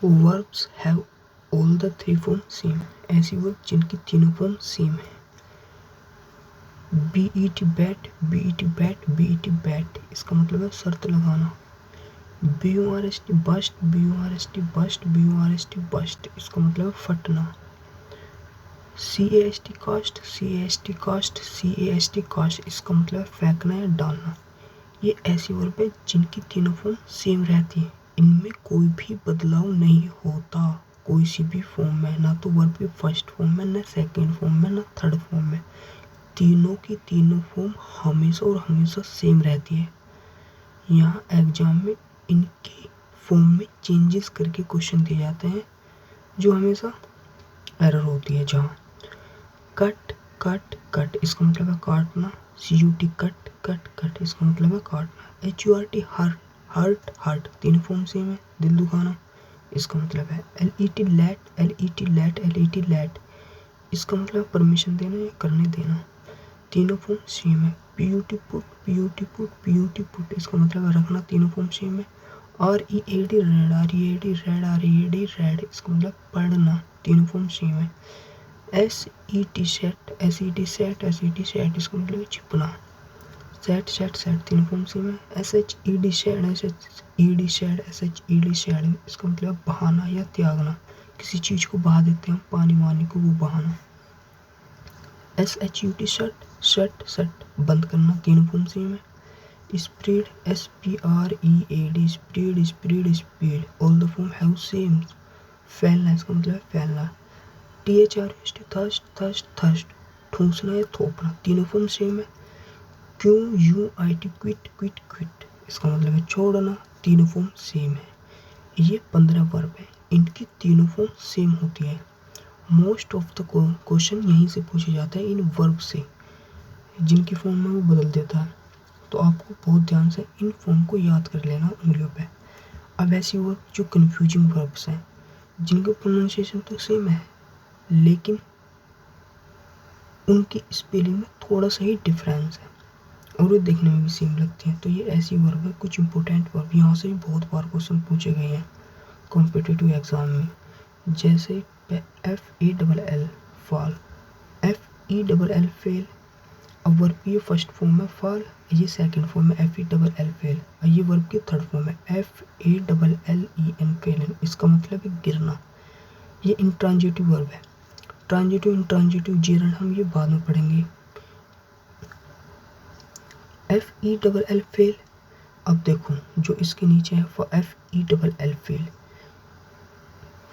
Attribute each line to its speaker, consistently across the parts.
Speaker 1: Verbs have all the three form same, ऐसी verb जिनकी तीनों फॉर्म सेम है। B E T bet, B E T bet, B E T bet, इसका मतलब है शर्त लगाना। B U R S T burst, B U R S T burst, B U R S T burst, इसका मतलब है फटना। C A S T cast, C A S T cast, C A S T cast, इसका मतलब है फेंकना या डालना। ये ऐसी वर्ब है जिनकी तीनों फॉर्म सेम रहती है, इनमें कोई भी बदलाव नहीं होता कोई सी भी फॉर्म में, ना तो वर्ब की फर्स्ट फॉर्म में, ना सेकंड फॉर्म में, ना थर्ड फॉर्म में। तीनों की तीनों फॉर्म हमेशा और हमेशा सेम रहती है। यहाँ एग्जाम में इनकी फॉर्म में चेंजेस करके क्वेश्चन दिए जाते हैं, जो हमेशा एरर होती है। जहाँ कट कट कट, इसका मतलब है काटना। C U T cut cut cut, इसका मतलब है काटना। H U R T hurt hurt hurt, तीनों फॉर्म सेम है, दिल दुखाना, इसका मतलब है। L E T let, L E T let, L E T let, इसका मतलब परमिशन देना या करने देना, तीनों फॉर्म सेम है। P U T put, P U T put, P U T put, इसका मतलब है रखना, तीनों फॉर्म सेम है। Are E A D red, are E A D red, are E A D red, इसका मतलब पढ़ना, तीनों फॉर्म सेम है। S E T set, S E T set, S E T set, इसका मतलब छिपना। Set set set, तीनों form same है। S H E D shade, S H E D shade, S H E D shade, इसका मतलब बहाना या त्यागना, किसी चीज़ को बहा देते हैं पानी वानी को, वो बहाना। S H U T shut, shut shut, बंद करना, तीनों फॉर्म सेम है। Spread, S P R E A D, spread spread spread, all the form have same. फैलना, इसका मतलब है फैलना। T H R S T thrust, thrust thrust, ठूंसना या थोपना, तीनों फॉर्म सेम है। Q U I T quit, quit quit, इसका मतलब है छोड़ना, तीनों फॉर्म सेम है। ये 15 वर्ब है, इनकी तीनों फॉर्म सेम होती है। मोस्ट ऑफ द क्वेश्चन यहीं से पूछे जाते हैं, इन वर्ब से, जिनकी फॉर्म में वो बदल देता है। तो आपको बहुत ध्यान से इन फॉर्म को याद कर लेना उंगलियों पे। अब ऐसी वर्ब जो कन्फ्यूजिंग वर्ब्स हैं, जिनका प्रोनाउंसिएशन तो सेम है, लेकिन उनकी स्पेलिंग में थोड़ा सा ही डिफरेंस है, और वो देखने में भी सेम लगती हैं। तो ये ऐसी वर्ब है, कुछ इंपॉर्टेंट वर्ब, यहाँ से भी बहुत बार क्वेश्चन पूछे गए हैं कॉम्पिटिटिव एग्जाम में। जैसे F E double L fall, F E double L fell, अब वर्ब की ये फर्स्ट फॉर्म है फॉल, ये सेकंड फॉर्म है F E double L fell, और ये वर्ब की थर्ड फॉर्म है F A double L E N fallen, इसका मतलब है गिरना। ये इंट्रांजिटिव वर्ब है। ट्रांजिटिव इंट्रांजिटिव जेरन हम ये बाद में पढ़ेंगे। F E double L fell, अब देखो जो इसके नीचे है for F E double L fail,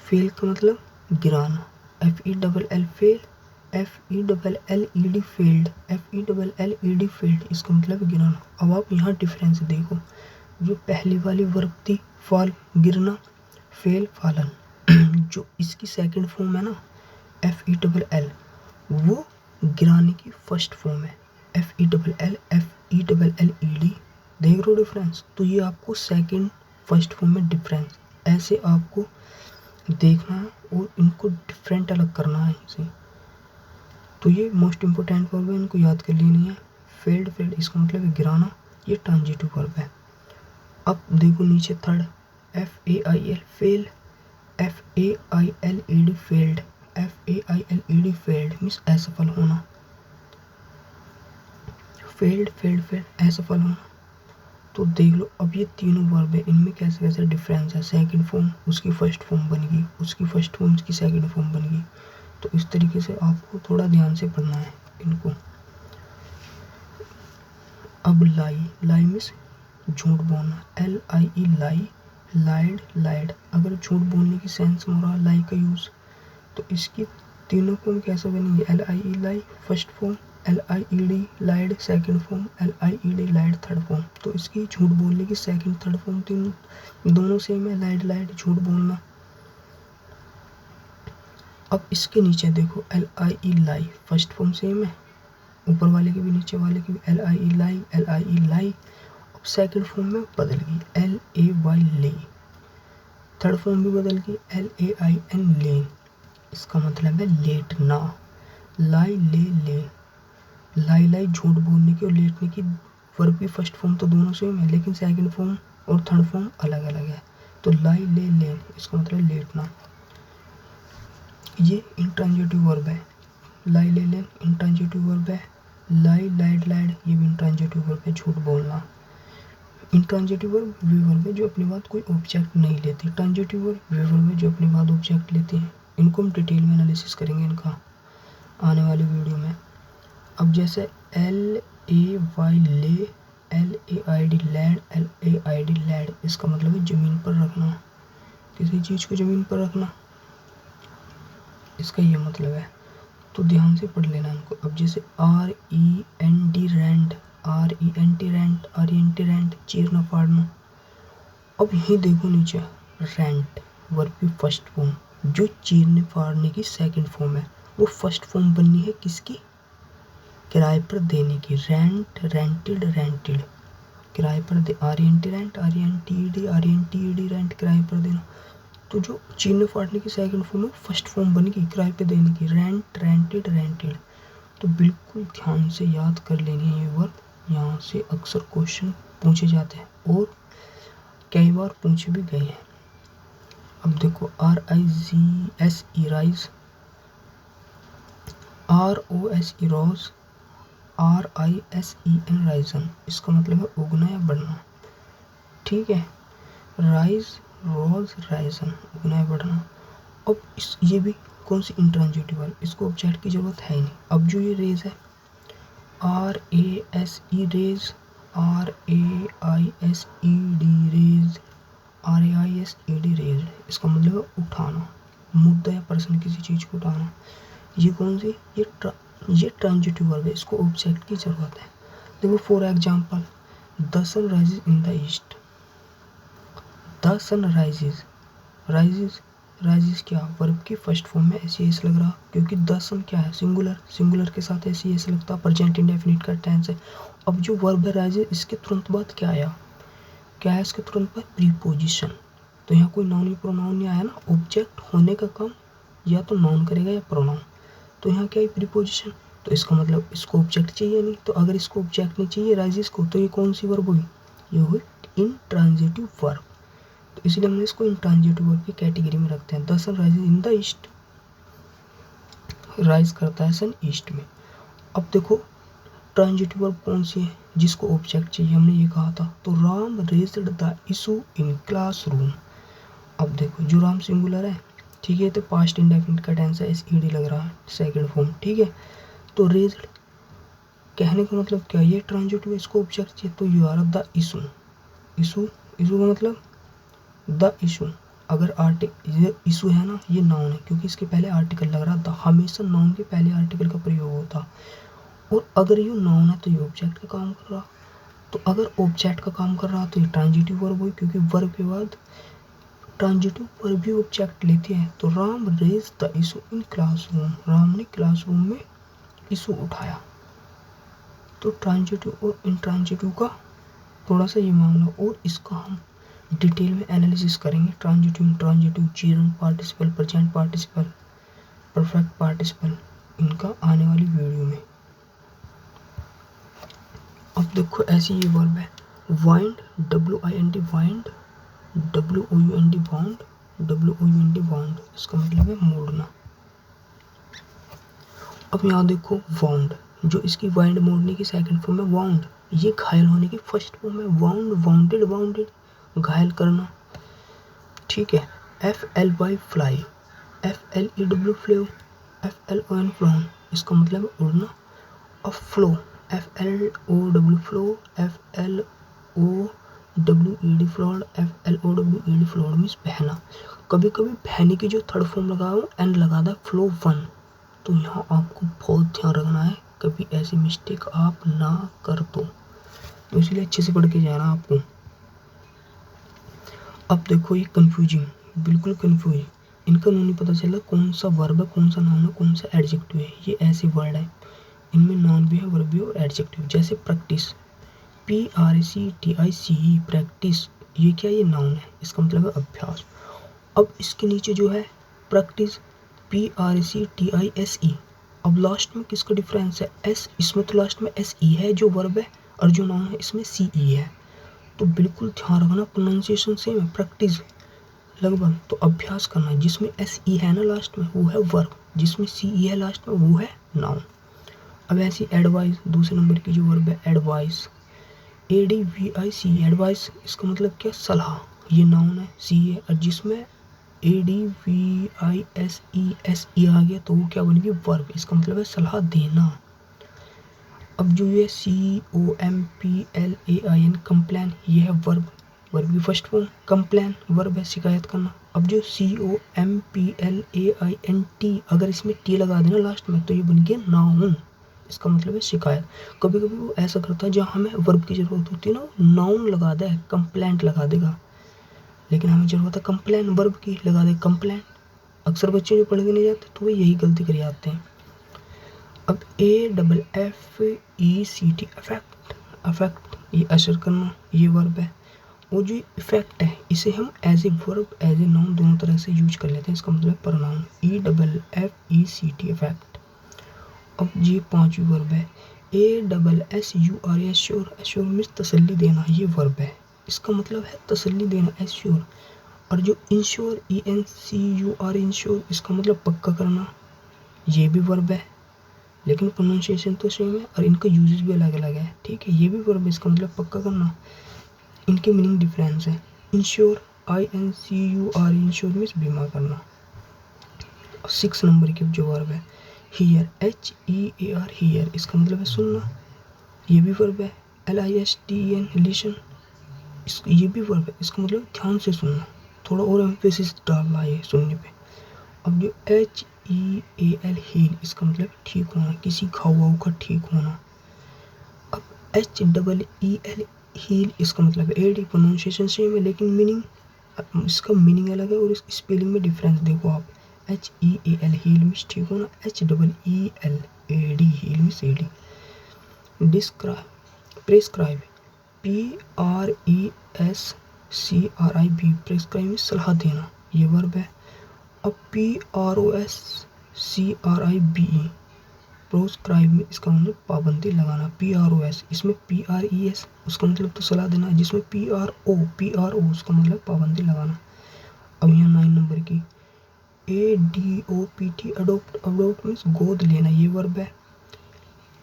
Speaker 1: fail का मतलब गिराना। F E double L fail, F E double L E D failed, F E double L E D failed, इसका मतलब गिराना। अब आप यहाँ डिफरेंस देखो, जो पहली वाली वर्ब थी फॉल गिरना, फेल फालन, जो इसकी सेकंड फॉर्म है ना एफ ई डबल एल, वो गिराने की फर्स्ट फॉर्म है F E double L, F E double L E D, देख रहे हो डिफरेंस। तो ये आपको सेकंड फर्स्ट फॉर्म में डिफरेंस ऐसे आपको देखना है, और इनको डिफरेंट अलग करना है इसे। तो ये मोस्ट इम्पोर्टेंट वर्ब है, इनको याद कर लेनी है। फेल्ड, फेल्ड इसका मतलब है गिराना, ये ट्रांजिटिव वर्ब है। अब देखो नीचे third, F A I L fail, F A I L E D failed, F A I L E D failed means असफल होना, फेल्ड फेल्ड फेल्ड असफल होना। तो देख लो अब ये तीनों वर्ब है, इनमें कैसे कैसे डिफरेंस है। सेकंड फॉर्म उसकी फर्स्ट फॉर्म बन गई, उसकी फर्स्ट फॉर्म उसकी सेकंड फॉर्म बन गई। तो इस तरीके से आपको थोड़ा ध्यान से पढ़ना है इनको। अब लाई, लाई मीन्स झूठ बोलना, एल आई ई लाई, लाइड लाइड, अगर झूठ बोलने की सेंस में हो रहा लाई का यूज़, तो इसकी तीनों फॉर्म कैसे बनेंगे, L I E lie first form, L I E D lied second form, L I E D lied third form. तो इसकी झूठ बोलने की सेकंड थर्ड फॉर्म तीनों दोनों सेम है, लाइड लाइड झूठ बोलना। अब इसके नीचे देखो L I E lie first form same है, ऊपर वाले की भी नीचे वाले की भी, L I E lie, L I E लाई। अब सेकंड फॉर्म में बदल गई, एल ए वाई ले, थर्ड फॉर्म भी बदल गई, एल ए आई एन ले, इसका मतलब है लेटना। लाई ले ले, लाई लाई झूठ बोलने की और लेटने की वर्ब की फर्स्ट फॉर्म तो दोनों सेम है, लेकिन सेकंड फॉर्म और थर्ड फॉर्म अलग अलग है। तो लाई ले लेन इसका मतलब लेटना, ये इंट्रांजिटिव वर्ब है। लाई ले लेन इंट्रांजिटिव वर्ब है। लाई लाइड लाइड ये भी इंट्रांजिटिव वर्ब है, झूठ बोलना। इंट्रांजिटिव वर्ब वे वर्ब है जो अपने बाद कोई ऑब्जेक्ट नहीं लेती। ट्रांजिटिव वर्ब वे वर्ब है जो अपने बाद ऑब्जेक्ट लेती है। इनको हम डिटेल में एनालिसिस करेंगे इनका आने वाली वीडियो में। अब जैसे LAY ले, LAID लैड, LAID लैड इसका मतलब है ज़मीन पर रखना, किसी चीज़ को ज़मीन पर रखना, इसका ये मतलब है। तो ध्यान से पढ़ लेना इनको। अब जैसे RENT rent, RENT rent, RENT rent चीरना फाड़ना। अब यही देखो नीचे रेंट वर्ब की फर्स्ट फॉर्म, जो चीरने फाड़ने की सेकंड फॉर्म है, वो फर्स्ट फॉर्म बननी है किसकी? किराए पर देने की। रेंट, रेंटेड, रेंटेड किराए पर दे, RENT रेंट, RENTED रेंट किराए पर देना। तो जो चीरने फाड़ने की सेकंड फॉर्म है फर्स्ट फॉर्म बनेगी किराए पे देने की, रेंट, रेंटेड, रेंटेड। तो बिल्कुल ध्यान से याद कर लेनी है ये वर्ब, यहाँ से अक्सर क्वेश्चन पूछे जाते हैं और कई बार पूछे भी गए हैं। अब देखो RISE राइज, ROSE रोज, RISEN राइजन इसका मतलब है उगना या बढ़ना। ठीक है, राइज, रोज, राइजन उगना या बढ़ना। अब ये भी कौन सी इंट्रांजिटिव वर्ब, इसको ऑब्जेक्ट की जरूरत है ही नहीं। अब जो ये रेज है RASE raise, RAISED raise, RAISED raise इसका मतलब है उठाना, मुद्दा या पर्सन किसी चीज़ को उठाना। ये कौन सी, ये ट्रांजिटिव वर्ब है, इसको ऑब्जेक्ट की जरूरत है। देखो for example the sun rises in the east, the sun rises, rises क्या वर्ब की फर्स्ट फॉर्म में SES लग रहा, क्योंकि द सन क्या है सिंगुलर, सिंगुलर के साथ SES लगता, प्रेजेंट इंडेफिनिट का टेंस है। अब जो वर्ब है राइजेज, इसके तुरंत बाद क्या आया, क्या है इसके तुरंत बाद प्रीपोजिशन। तो यहाँ कोई नाउन या प्रोनाउन नहीं आया ना, ऑब्जेक्ट होने का काम या तो नाउन करेगा या प्रोनाउन। तो यहाँ क्या है प्रीपोजिशन, तो इसका मतलब इसको ऑब्जेक्ट चाहिए नहीं। तो अगर इसको ऑब्जेक्ट नहीं चाहिए राइजेस को, तो ये कौन सी वर्ब हुई, ये हुई इंट्रांजिटिव वर्ब। तो इसलिए हमने इसको इंट्रांजिटिव वर्ब की कैटेगरी में रखते हैं। The sun rises in the east, rise करता है सन ईस्ट में। अब देखो ट्रांजिटिव वर्ब कौन सी है जिसको ऑब्जेक्ट चाहिए, हमने ये कहा था। तो Ram raised the issue in classroom. अब देखो जो राम सिंगुलर है, ठीक है, तो पास्ट इंडेफिनिट का टेंस है, SED लग रहा है सेकंड फॉर्म। ठीक है, तो रेज्ड कहने का मतलब क्या, ये ट्रांजिटिव इसको ऑब्जेक्ट चाहिए, तो you are the issue, issue, issue का मतलब द इशू। अगर ये इशू है ना, ये नाउन है क्योंकि इसके पहले आर्टिकल लग रहा था, हमेशा नाउन के पहले आर्टिकल का प्रयोग होता। और अगर ये नाउन है तो ये ऑब्जेक्ट का काम कर रहा, तो अगर ऑब्जेक्ट का काम कर रहा तो ये ट्रांजिटिव वर्ब हुई, क्योंकि वर्ब के बाद ट्रांजिटिव वर्ब भी ऑब्जेक्ट लेती है। तो Ram raise the issue in classroom, Ram ने क्लासरूम में इशू उठाया। तो ट्रांजिटिव और इंट्रांजिटिव का थोड़ा सा ये मामला, और इसका हम डिटेल में एनालिसिस करेंगे। Transitive, intransitive, gerund participle, present participle, perfect participle, इनका आने वाली वीडियो में। अब देखो ऐसी ये वर्ब है wind, WIND wind, WOUND bound, WOUND bound इसका मतलब है मोड़ना। अब यहाँ देखो वाउंड, जो इसकी वाइंड मोड़ने की सेकंड फॉर्म है वाउंड, ये घायल होने की फर्स्ट फॉर्म है वाउंड, वाउंडेड, वाउंडेड घायल करना। ठीक है, FLY fly, FLEW flow, FLON phloem इसका मतलब है उड़ना। और flow, FLOW flow, FLOWED flowed, FLOWED flowed means बहना। कभी कभी बहने की जो थर्ड फॉर्म लगा हो एंड लगा था फ्लो वन, तो यहाँ आपको बहुत ध्यान रखना है, कभी ऐसी मिस्टेक आप ना कर दो, तो इसलिए अच्छे से पढ़ के जाना आपको। अब देखो ये कंफ्यूजिंग, बिल्कुल कंफ्यूज, इनका नहीं पता चला कौन सा वर्ब है, कौन सा नाउन है, कौन सा एडजेक्टिव है। ये ऐसे वर्ड है, इनमें नाउन भी है, वर्ब भी और एडजेक्टिव। जैसे प्रैक्टिस, PRACTICE प्रैक्टिस, ये क्या, ये नाउन है, इसका मतलब है अभ्यास। अब इसके नीचे जो है प्रैक्टिस, PRACTISE, अब लास्ट में किसका डिफरेंस है, S, इसमें तो लास्ट में SE है जो वर्ब है, और जो नाउन है इसमें CE है। तो बिल्कुल ध्यान रखना, प्रोनाउंसिएशन सेम है। प्रैक्टिस लगभग। तो अभ्यास करना, जिसमें एस ई है ना लास्ट में वो है वर्ब, जिसमें सी ई है लास्ट में वो है नाउन। अब ऐसी एडवाइस, दूसरे नंबर की जो वर्ब है एडवाइस, ADVIC एडवाइस, इसका मतलब क्या, सलाह, ये नाउन है, सी है, और जिसमें ADVISE आ गया तो वो क्या बन गई, वर्ब, इसका मतलब है सलाह देना। अब जो ये COMPLAIN कंप्लेन, ये है वर्ब, वर्ब की फर्स्ट फॉर्म, कंप्लेन वर्ब है शिकायत करना। अब जो COMPLAINT, अगर इसमें टी लगा देना लास्ट में तो ये बन गया नाउन, इसका मतलब है शिकायत। कभी कभी वो ऐसा करता है जहाँ हमें वर्ब की ज़रूरत होती है ना, नाउन लगा दे, कंप्लेंट लगा देगा, लेकिन हमें ज़रूरत है कंप्लेन, वर्ब की लगा दे कंप्लेंट। अक्सर बच्चे जो पढ़ के नहीं जाते तो वो यही गलती कर जाते हैं। अब AFFECT अफेक्ट, अफेक्ट ये असर करना, ये वर्ब है। वो जो इफेक्ट है इसे हम as a verb as a noun दोनों तरह से यूज कर लेते हैं, इसका मतलब प्रोनाउन, EFFECT इफेक्ट। अब ये पांचवी वर्ब है ASSUR एश्योर, एश्योर मीन्स तसल्ली देना, ये वर्ब है, इसका मतलब है तसल्ली देना, एश्योर। और जो इंश्योर, ENCUR इंश्योर, इसका मतलब पक्का करना, ये भी वर्ब है, लेकिन प्रोनाउंसिएशन तो सेम है और इनका यूजेस भी अलग अलग है, ठीक है। ये भी वर्ब है, इसका मतलब पक्का करना, इनके मीनिंग डिफरेंस है। इंश्योर, INCUR इंश्योर मीन्स बीमा करना। 6 नंबर की जो वर्ब है हियर, HEAR हियर, इसका मतलब है सुनना, ये भी वर्ब है। LISTEN लिसन, ये भी वर्ब है, इसका मतलब ध्यान से सुनना, थोड़ा और एम्फेसिस डालना है सुनने पे। अब जो HEAL हील, इसका मतलब ठीक होना, किसी घाव का ठीक होना। अब HEEL हील, इसका मतलब एडी, प्रोनाउंसिएशन सेम है लेकिन मीनिंग, इसका मीनिंग अलग है और इस स्पेलिंग में डिफरेंस देखो आप। HEAL हील मीन्स ठीक होना, HEEL AD हील मीन्स एडी। Describe, prescribe, PRESCRIB prescribe means सलाह देना, ये वर्ब है। अब PROSCRIBE प्रोस्क्राइब में, इसका मतलब पाबंदी लगाना, PROS, इसमें PRES उसका मतलब तो सलाह देना, जिसमें PRO उसका मतलब पाबंदी लगाना। अब यहाँ 9 नंबर की ADOPT अडोप्ट, अडोप्ट मीन्स गोद लेना, ये वर्ब है।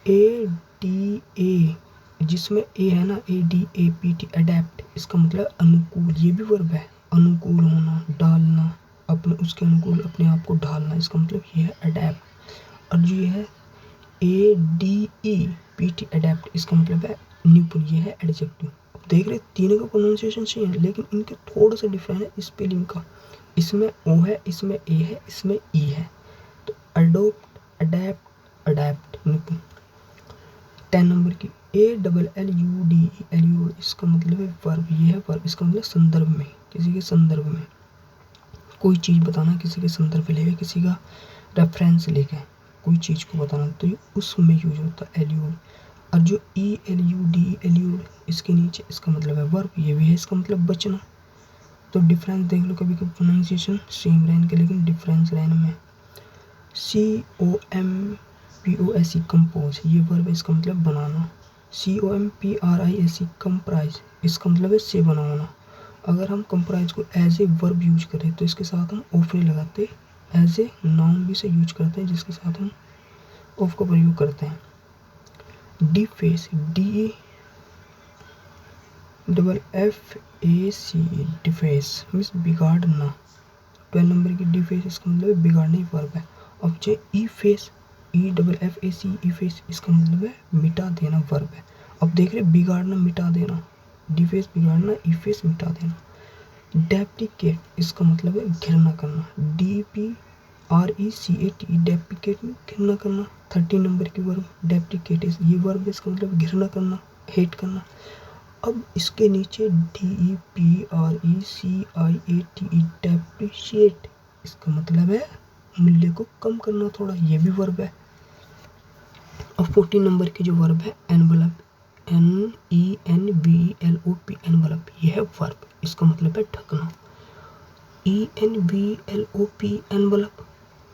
Speaker 1: ADA, जिसमें ए है ना, ADAPT अडेप्ट, इसका मतलब अनुकूल, ये भी वर्ब है, अनुकूल होना, डालना, अपने उसके अनुकूल अपने आप को ढालना, इसका मतलब ये है अडेप्ट। और जो ये है ADEPT अडेप्ट, इसका मतलब है निपुण, ये है एडजेक्टिव। अब देख रहे तीनों का प्रोनाउंसिएशन सेम है लेकिन इनके थोड़ा सा डिफरेंट है स्पेलिंग का, इसमें ओ है, इसमें ए है, इसमें ई है। तो अडोप्ट, अडेप्ट, अडेप्ट, निपुण। 10 नंबर की ALLUDE एल्यूड, इसका मतलब है वर्ब, ये है वर्ब, इसका मतलब संदर्भ में, किसी के संदर्भ में, कोई चीज़ बताना, किसी के संदर्भ लेके, किसी का रेफरेंस लेके कोई चीज़ को बताना, तो ये उसमें यूज होता है एल्यूड। और जो ELUDE एल्यूड, इसके नीचे, इसका मतलब है वर्ब, ये भी है, इसका मतलब बचना। तो डिफरेंस देख लो, कभी कभी प्रोनाउंसिएशन सेम रहने के लेकिन डिफरेंस रहने में। COMPOSE कंपोज, ये वर्ब, इसका मतलब बनाना। COMPRISE कंप्राइज, इसका मतलब है से बनाना। अगर हम कंप्राइज को एज ए वर्ब यूज करें तो इसके साथ हम ऑफ नहीं लगाते, एज ए नाउन भी से यूज करते हैं जिसके साथ हम ऑफ का प्रयोग करते हैं। डिफेस, DEFFACE डिफेस मीन्स बिगाड़ना। 12 नंबर की डिफेस, इसका मतलब बिगाड़ने ही वर्ब है। अब जो ईफेस, EFFACE ईफेस, इसका मतलब है मिटा देना, वर्ब है। अब देख रहे बिगाड़ना, मिटा देना, डिफेस बिगाड़ना, ईफेस मिटा देना। डेप्रिकेट, इसका मतलब है घृणा करना, DPRECAT डेप्रिकेट में घृणा करना। 13 नंबर की वर्ब डेप्रिकेट, ये वर्ब, इसका मतलब घृणा करना, हेट करना। अब इसके नीचे DEPRECIATE डेप्रिशिएट, इसका मतलब है मूल्य को कम करना थोड़ा, ये भी वर्ब है। अब 14 नंबर की जो वर्ब है एनवलप, NENVELOP एनवलप, ये है वर्ब, इसका मतलब है ढकना। ENVELOP एनवलप,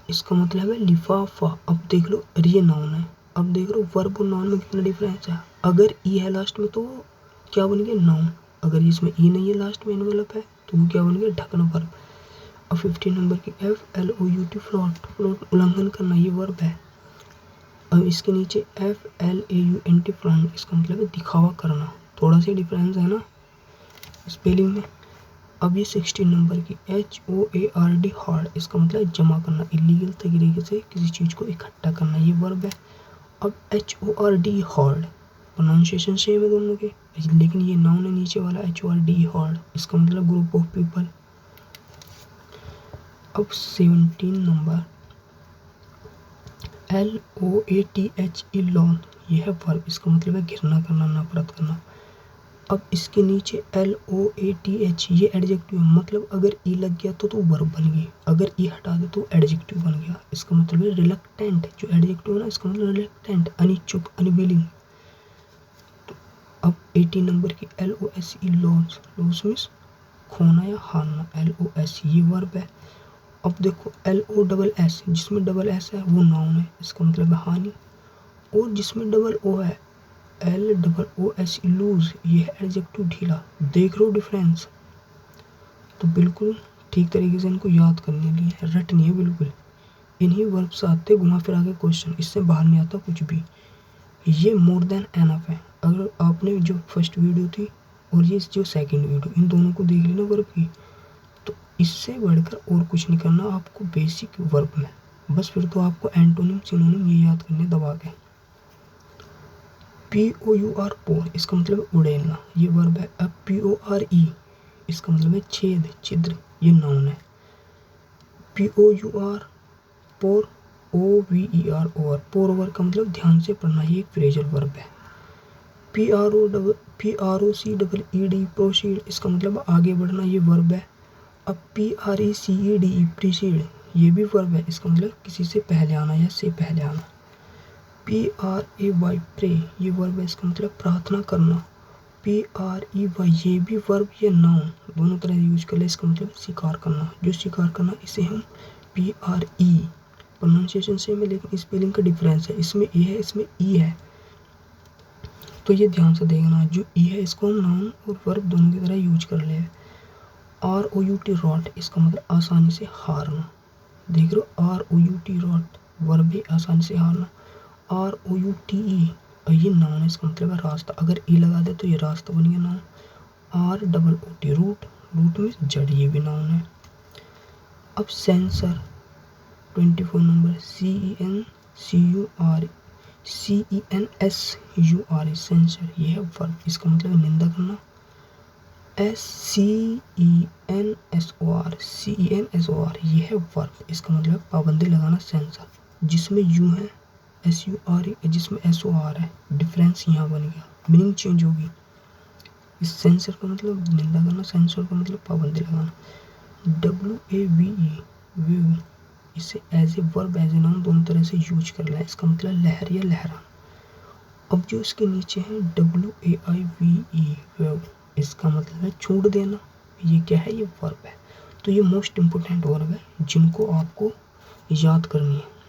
Speaker 1: इसका मतलब है लिफाफा। अब देख लो ये नाउन है, अब देख लो वर्ब और नाउन में कितना डिफरेंस है। अगर ई है लास्ट में तो क्या बन गया, नाउन। अगर इसमें ई नहीं है लास्ट में, एनवलप है, तो वो क्या बन गया, ढकना, वर्ब। अब 15 नंबर की FLOUT फ्लॉट उल्लंघन करना, ये वर्ब है। अब इसके नीचे FLAUNT फ्लॉन्ट, इसका मतलब है दिखावा करना, थोड़ा सा डिफरेंस है ना स्पेलिंग में। अब ये 16 नंबर की HOARD हार्ड, इसका मतलब जमा करना, इलीगल तरीके से किसी चीज़ को इकट्ठा करना, ये वर्ब है। अब HORD हार्ड, प्रोनाउंसिएशन सेम है दोनों के, लेकिन ये नाउन है नीचे वाला HORD हार्ड, इसका मतलब ग्रुप ऑफ पीपल। अब 17 नंबर LOATHE लॉन, ये है वर्ब, इसका मतलब है घृणा करना, नफरत करना। अब इसके नीचे LOATH, ये एडजेक्टिव है, मतलब अगर ई लग गया तो वर्ब बन गई, अगर ई हटा दे तो एडजेक्टिव बन गया। इसका मतलब है रिलक्टेंट, जो एडजेक्टिव है ना, इसका मतलब रिलक्टेंट, अनिच्छुक, अनविलिंग। तो अब 18 नंबर की LOSE लॉस, लॉस मीन्स खोना या हारना, LOS ये वर्ब है। अब देखो LOSS, जिसमें डबल एस है वो नाउन है, इसका मतलब है हानि। और जिसमें डबल ओ है LOOS लूज, ये है एडजेक्टिव ढीला। देख रहे हो डिफरेंस? तो बिल्कुल ठीक तरीके से इनको याद करने लिए रटनी है बिल्कुल। इन्हीं वर्ब से आते घुमा फिरा के क्वेश्चन, इससे बाहर नहीं आता कुछ भी। ये मोर देन एनफ है। अगर आपने जो फर्स्ट वीडियो थी और ये जो सेकंड वीडियो, इन दोनों को देख लेना वर्ब की, तो इससे बढ़कर और कुछ नहीं करना आपको बेसिक वर्ब में। बस फिर तो आपको एंटोनिम सिनोनिम ये याद करने दबा के। POUR पोर, इसका मतलब उड़ेलना, ये वर्ब है। अब PORE, इसका मतलब है छेद, छिद्र, ये नाउन है। POUR पोर, OVER ओवर, पोर ओवर का मतलब ध्यान से पढ़ना, ये एक फ्रेजल वर्ब है। PROCEED प्रोसीड, इसका मतलब आगे बढ़ना, ये वर्ब है। अब PRECEDE प्रीसीड, ये भी वर्ब है, इसका मतलब किसी से पहले आना या से पहले आना। PRAY प्रे, ये वर्ब है, इसका मतलब प्रार्थना करना। PREY, ये भी वर्ब, ये नाउन, दोनों तरह यूज कर ले, इसका मतलब शिकार करना, जो शिकार करना इसे हम PRE, प्रोनाउंसिएशन सेम है लेकिन स्पेलिंग का डिफरेंस है, इसमें ए है इसमें ई है, तो ये ध्यान से देखना। जो ई है इसको हम नाउन और वर्ब दोनों की तरह यूज कर ले। ROUT रॉट, इसका मतलब आसानी से हारना, देख लो ROUT रॉट वर्ब भी आसानी से हारना। ROUTE, ये नाउन है, इसका मतलब है रास्ता, अगर ई लगा दे तो ये रास्ता बन गया नाउन। ROOT रूट, रूट में जड़, ये भी नाउन है। अब सेंसर 24 नंबर CENSURE सेंसर, ये है वर्ब, इसका मतलब है निंदा करना। CENSOR, ये है वर्ब, इसका मतलब है पाबंदी लगाना, सेंसर, जिसमें यू है SURE, जिसमें SOR है, डिफरेंस यहाँ बन गया, मीनिंग चेंज होगी। इस सेंसर का मतलब निंदा करना, सेंसर का मतलब पाबंदी लगाना। WAVE वेव, इसे as a verb as a noun दोनों तरह से यूज कर लें, इसका मतलब लहर या लहराना। अब जो इसके नीचे है WAIVE वेव, इसका मतलब है छोड़ देना, ये क्या है, ये वर्ब है। तो ये मोस्ट इम्पोर्टेंट वर्ब है जिनको आपको याद करनी है।